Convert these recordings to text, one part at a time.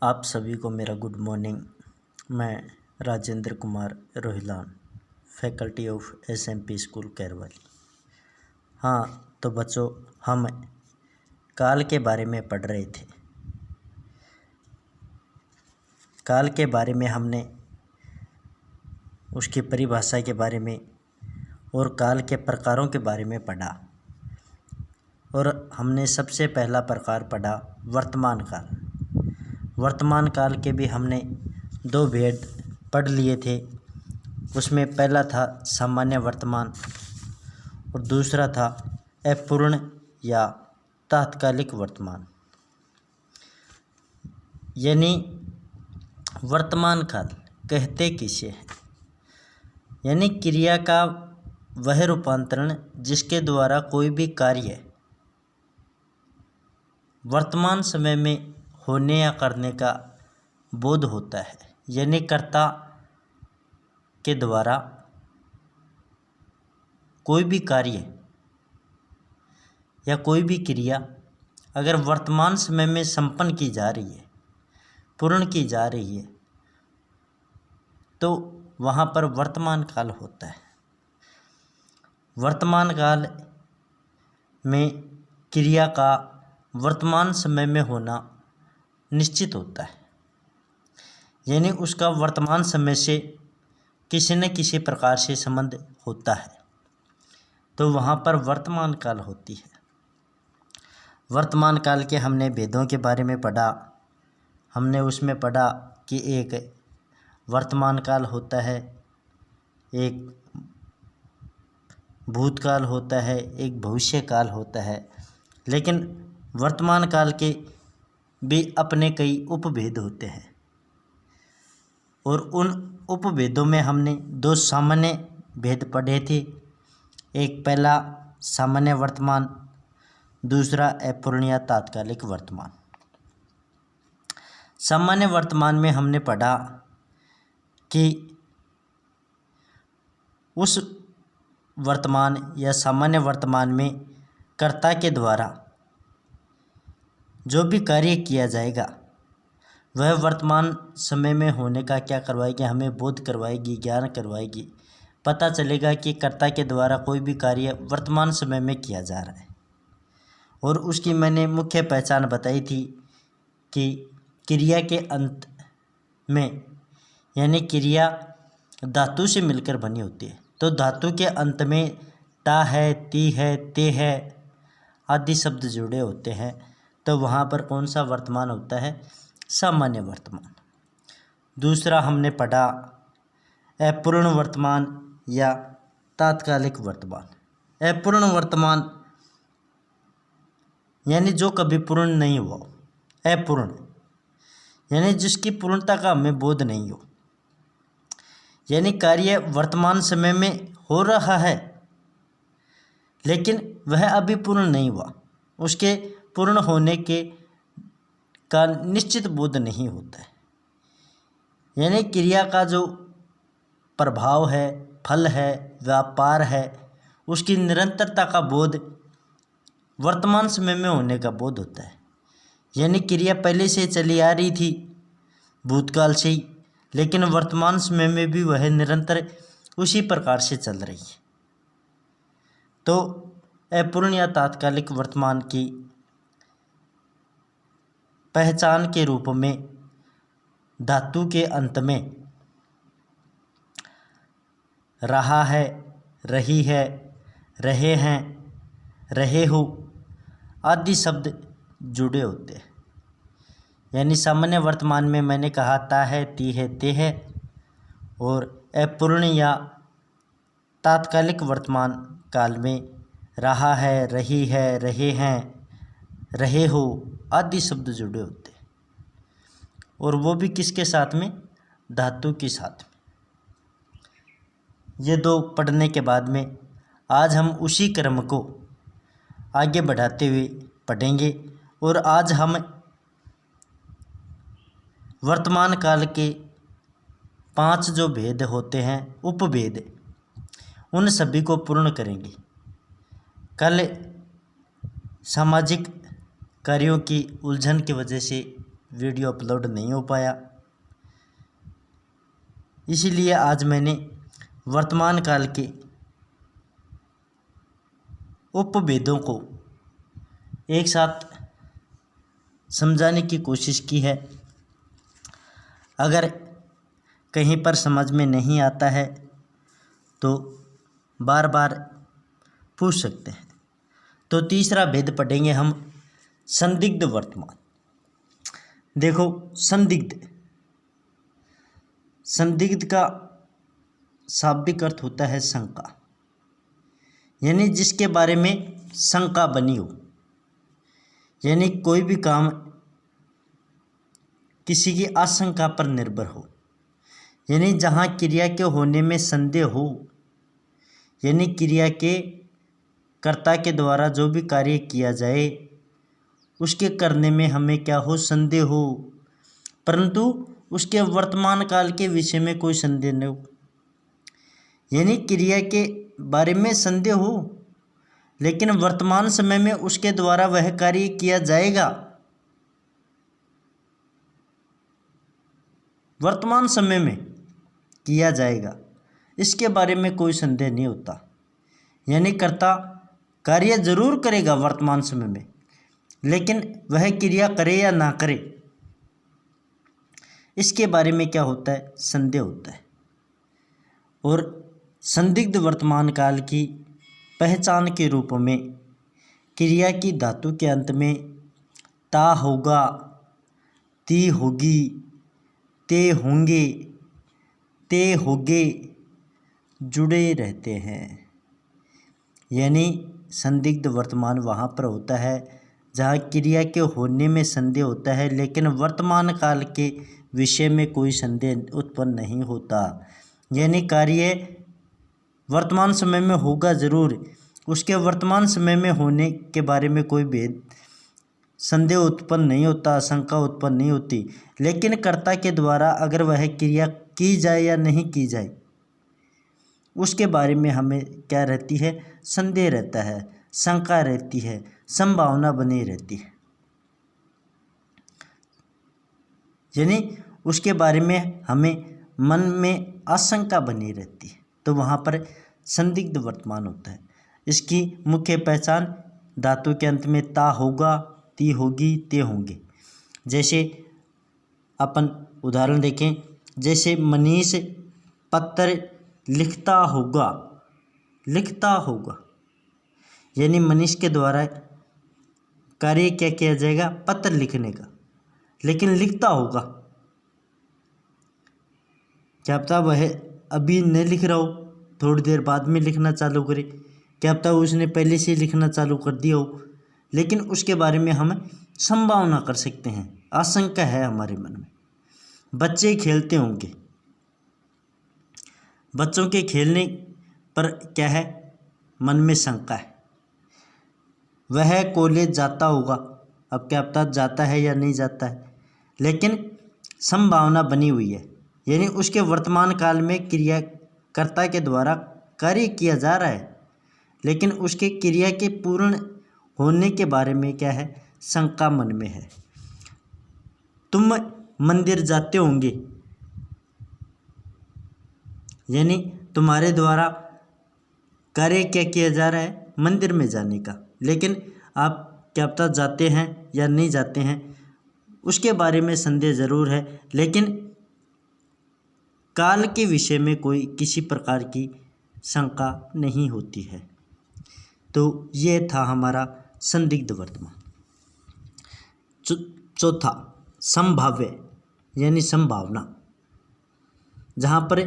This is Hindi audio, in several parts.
आप सभी को मेरा गुड मॉर्निंग। मैं Rajendra Kumar Rohilan, faculty of SMP school Kairwali. हाँ तो बच्चों, हम काल के बारे में पढ़ रहे थे। काल के बारे में हमने उसकी परिभाषा के बारे में और काल के प्रकारों के बारे में पढ़ा। और हमने सबसे पहला प्रकार पढ़ा वर्तमान काल। वर्तमान काल के भी हमने दो भेद पढ़ लिए थे। उसमें पहला था सामान्य वर्तमान और दूसरा था अपूर्ण या तात्कालिक वर्तमान। यानी वर्तमान काल कहते किसे हैं? यानी क्रिया का वह रूपांतरण जिसके द्वारा कोई भी कार्य वर्तमान समय में होने या करने का बोध होता है। यानी कर्ता के द्वारा कोई भी कार्य या कोई भी क्रिया अगर वर्तमान समय में संपन्न की जा रही है, पूर्ण की जा रही है, तो वहाँ पर वर्तमान काल होता है। वर्तमान काल में क्रिया का वर्तमान समय में होना निश्चित होता है। यानी उसका वर्तमान समय से किसी न किसी प्रकार से संबंध होता है, तो वहाँ पर वर्तमान काल होती है। वर्तमान काल के हमने भेदों के बारे में पढ़ा। हमने उसमें पढ़ा कि एक वर्तमान काल होता है, एक भूतकाल होता है, एक भविष्य काल होता है। लेकिन वर्तमान काल के भी अपने कई उपभेद होते हैं और उन उपभेदों में हमने दो सामान्य भेद पढ़े थे। एक पहला सामान्य वर्तमान, दूसरा अपूर्ण या तात्कालिक वर्तमान। सामान्य वर्तमान में हमने पढ़ा कि उस वर्तमान या सामान्य वर्तमान में कर्ता के द्वारा जो भी कार्य किया जाएगा वह वर्तमान समय में होने का क्या करवाएगी? हमें बोध करवाएगी, ज्ञान करवाएगी। पता चलेगा कि कर्ता के द्वारा कोई भी कार्य वर्तमान समय में किया जा रहा है। और उसकी मैंने मुख्य पहचान बताई थी कि क्रिया के अंत में, यानी क्रिया धातु से मिलकर बनी होती है, तो धातु के अंत में ता है, ती है, ते है आदि शब्द जुड़े होते हैं, तो वहाँ पर कौन सा वर्तमान होता है? सामान्य वर्तमान। दूसरा हमने पढ़ा अपूर्ण वर्तमान या तात्कालिक वर्तमान। अपूर्ण वर्तमान यानी जो कभी पूर्ण नहीं हुआ, अपूर्ण यानी जिसकी पूर्णता का हमें बोध नहीं हो। यानी कार्य वर्तमान समय में हो रहा है लेकिन वह अभी पूर्ण नहीं हुआ, उसके पूर्ण होने का निश्चित बोध नहीं होता है। यानी क्रिया का जो प्रभाव है, फल है, व्यापार है, उसकी निरंतरता का बोध वर्तमान समय में होने का बोध होता है। यानी क्रिया पहले से चली आ रही थी भूतकाल से ही, लेकिन वर्तमान समय में भी वह निरंतर उसी प्रकार से चल रही है। तो अपूर्ण या तात्कालिक वर्तमान की पहचान के रूप में धातु के अंत में रहा है, रही है, रहे हैं, रहे हो आदि शब्द जुड़े होते हैं। यानी सामान्य वर्तमान में मैंने कहा ता है, ती है, ते है, और अपूर्ण या तात्कालिक वर्तमान काल में रहा है, रही है, रहे हैं, रहे हो आदि शब्द जुड़े होते हैं। और वो भी किसके साथ में? धातु के साथ में। ये दो पढ़ने के बाद में आज हम उसी क्रम को आगे बढ़ाते हुए पढ़ेंगे। और आज हम वर्तमान काल के 5 जो भेद होते हैं, उपभेद, उन सभी को पूर्ण करेंगे। कल सामाजिक कार्यों की उलझन की वजह से वीडियो अपलोड नहीं हो पाया, इसीलिए आज मैंने वर्तमान काल के उपभेदों को एक साथ समझाने की कोशिश की है। अगर कहीं पर समझ में नहीं आता है तो बार बार पूछ सकते हैं। तो तीसरा भेद पढ़ेंगे हम, संदिग्ध वर्तमान। देखो, संदिग्ध का शाब्दिक अर्थ होता है शंका, यानी जिसके बारे में शंका बनी हो, यानी कोई भी काम किसी की आशंका पर निर्भर हो, यानी जहाँ क्रिया के होने में संदेह हो, यानी क्रिया के कर्ता के द्वारा जो भी कार्य किया जाए उसके करने में हमें क्या हो, संदेह हो, परंतु उसके वर्तमान काल के विषय में कोई संदेह न हो। यानी क्रिया के बारे में संदेह हो लेकिन वर्तमान समय में उसके द्वारा वह कार्य किया जाएगा, वर्तमान समय में किया जाएगा, इसके बारे में कोई संदेह नहीं होता। यानी कर्ता कार्य जरूर करेगा वर्तमान समय में, लेकिन वह क्रिया करे या ना करे इसके बारे में क्या होता है, संदेह होता है। और संदिग्ध वर्तमान काल की पहचान के रूप में क्रिया की धातु के अंत में ता होगा, ती होगी, ते होंगे, ते होगे जुड़े रहते हैं। यानी संदिग्ध वर्तमान वहाँ पर होता है जहाँ क्रिया के होने में संदेह होता है लेकिन वर्तमान काल के विषय में कोई संदेह उत्पन्न नहीं होता। यानी कार्य वर्तमान समय में होगा जरूर, उसके वर्तमान समय में होने के बारे में कोई भेद संदेह उत्पन्न नहीं होता, आशंका उत्पन्न नहीं होती, लेकिन कर्ता के द्वारा अगर वह क्रिया की जाए या नहीं की जाए उसके बारे में हमें क्या रहती है, संदेह रहता है, शंका रहती है, संभावना बनी रहती है। यानी उसके बारे में हमें मन में आशंका बनी रहती है, तो वहाँ पर संदिग्ध वर्तमान होता है। इसकी मुख्य पहचान धातु के अंत में ता होगा, ती होगी, ते होंगे। जैसे अपन उदाहरण देखें, जैसे मनीष पत्र लिखता होगा, लिखता होगा, यानी मनीष के द्वारा कार्य क्या किया जाएगा, पत्र लिखने का, लेकिन लिखता होगा। क्या पता वह अभी नहीं लिख रहा हो, थोड़ी देर बाद में लिखना चालू करे, क्या पता उसने पहले से लिखना चालू कर दिया हो, लेकिन उसके बारे में हम संभावना कर सकते हैं, आशंका है हमारे मन में। बच्चे खेलते होंगे, बच्चों के खेलने पर क्या है, मन में शंका है। वह कॉलेज जाता होगा, अब क्या पता जाता है या नहीं जाता है, लेकिन संभावना बनी हुई है। यानी उसके वर्तमान काल में क्रियाकर्ता के द्वारा कार्य किया जा रहा है, लेकिन उसके क्रिया के पूर्ण होने के बारे में क्या है, शंका मन में है। तुम मंदिर जाते होंगे, यानी तुम्हारे द्वारा कार्य क्या किया जा रहा है, मंदिर में जाने का, लेकिन आप क्या पता जाते हैं या नहीं जाते हैं उसके बारे में संदेह जरूर है, लेकिन काल के विषय में कोई किसी प्रकार की शंका नहीं होती है। तो ये था हमारा संदिग्ध वर्तमान। चौथा, संभाव्य यानी संभावना, जहाँ पर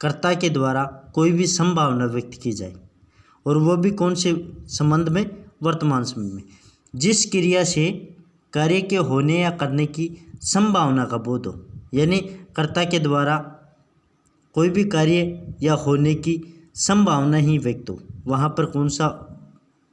कर्ता के द्वारा कोई भी संभावना व्यक्त की जाए, और वो भी कौन से संबंध में, वर्तमान समय में, जिस क्रिया से कार्य के होने या करने की संभावना का बोध हो। यानी कर्ता के द्वारा कोई भी कार्य या होने की संभावना ही व्यक्त हो, वहाँ पर कौन सा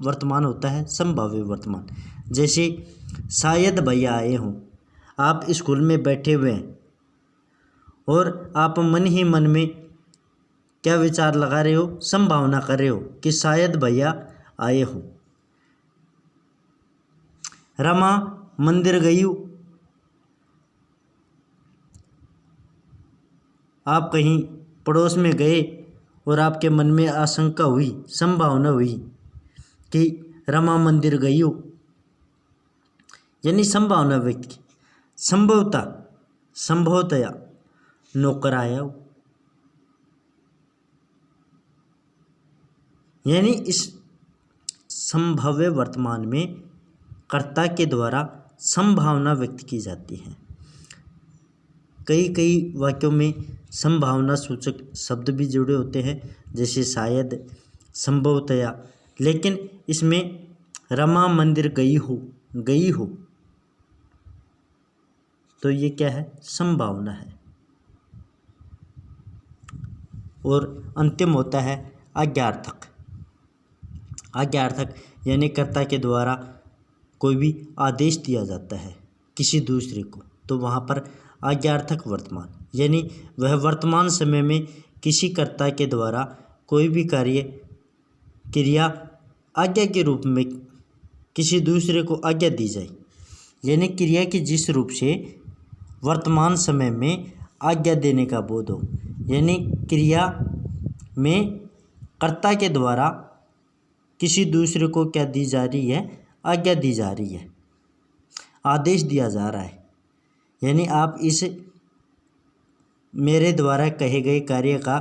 वर्तमान होता है, संभाव्य वर्तमान। जैसे शायद भैया आए हों, आप स्कूल में बैठे हुए हैं और आप मन ही मन में क्या विचार लगा रहे हो, संभावना कर रहे हो कि शायद भैया आए हो। रमा मंदिर गई, आप कहीं पड़ोस में गए और आपके मन में आशंका हुई, संभावना हुई कि रमा मंदिर गई हो, यानी संभावना व्यक्त की, संभवतया नौकर आया हो, यानी इस संभाव्य वर्तमान में कर्ता के द्वारा संभावना व्यक्त की जाती है। कई वाक्यों में संभावना सूचक शब्द भी जुड़े होते हैं, जैसे शायद, संभवतया, लेकिन इसमें रमा मंदिर गई हो तो ये क्या है, संभावना है। और अंतिम होता है आज्ञार्थक। आज्ञार्थक यानी कर्ता के द्वारा कोई भी आदेश दिया जाता है किसी दूसरे को, तो वहाँ पर आज्ञार्थक वर्तमान, यानी वह वर्तमान समय में किसी कर्ता के द्वारा कोई भी कार्य, क्रिया आज्ञा के रूप में किसी दूसरे को आज्ञा दी जाए, यानी क्रिया की जिस रूप से वर्तमान समय में आज्ञा देने का बोध हो, यानी क्रिया में कर्ता के द्वारा किसी दूसरे को क्या दी जा रही है, आज्ञा दी जा रही है, आदेश दिया जा रहा है, यानी आप इस मेरे द्वारा कहे गए कार्य का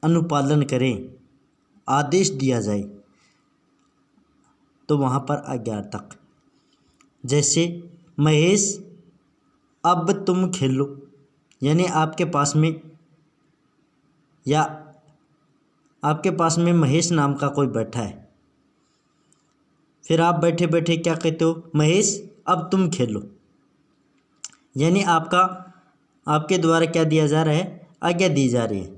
अनुपालन करें, आदेश दिया जाए, तो वहाँ पर आज्ञार्थक। जैसे महेश अब तुम खेलो, यानी आपके पास में महेश नाम का कोई बैठा है, फिर आप बैठे बैठे क्या कहते हो, महेश अब तुम खेलो, यानी आपके द्वारा क्या दिया जा रहा है, आज्ञा दी जा रही है,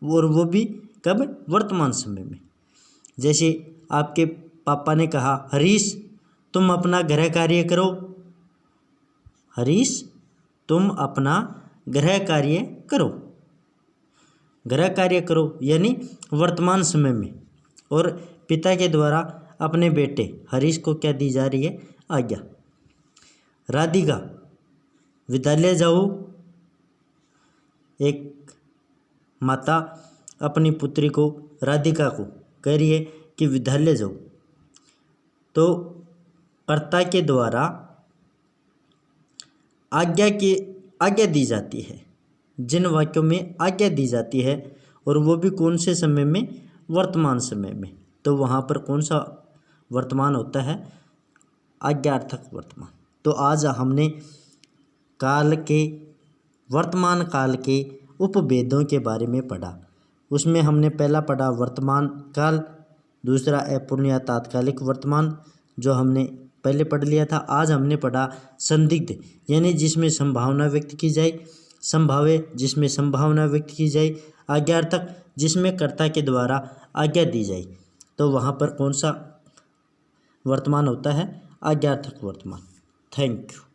और वो भी कब, वर्तमान समय में। जैसे आपके पापा ने कहा, हरीश तुम अपना गृह कार्य करो, हरीश तुम अपना गृह कार्य करो, गृह कार्य करो यानी वर्तमान समय में, और पिता के द्वारा अपने बेटे हरीश को क्या दी जा रही है, आज्ञा। राधिका विद्यालय जाओ, एक माता अपनी पुत्री को, राधिका को कह रही है कि विद्यालय जाओ, तो कर्ता के द्वारा आज्ञा दी जाती है। जिन वाक्यों में आज्ञा दी जाती है और वो भी कौन से समय में, वर्तमान समय में, तो वहाँ पर कौन सा वर्तमान होता है, आज्ञार्थक वर्तमान। तो आज हमने वर्तमान काल के उपभेदों के बारे में पढ़ा। उसमें हमने पहला पढ़ा वर्तमान काल, दूसरा अपूर्ण तात्कालिक वर्तमान जो हमने पहले पढ़ लिया था। आज हमने पढ़ा संदिग्ध, यानी जिसमें संभावना व्यक्त की जाए, संभाव्य जिसमें संभावना व्यक्त की जाए, आज्ञार्थक जिसमें कर्ता के द्वारा आज्ञा दी जाए, तो वहाँ पर कौन सा वर्तमान होता है, आज्ञार्थक वर्तमान। Thank you.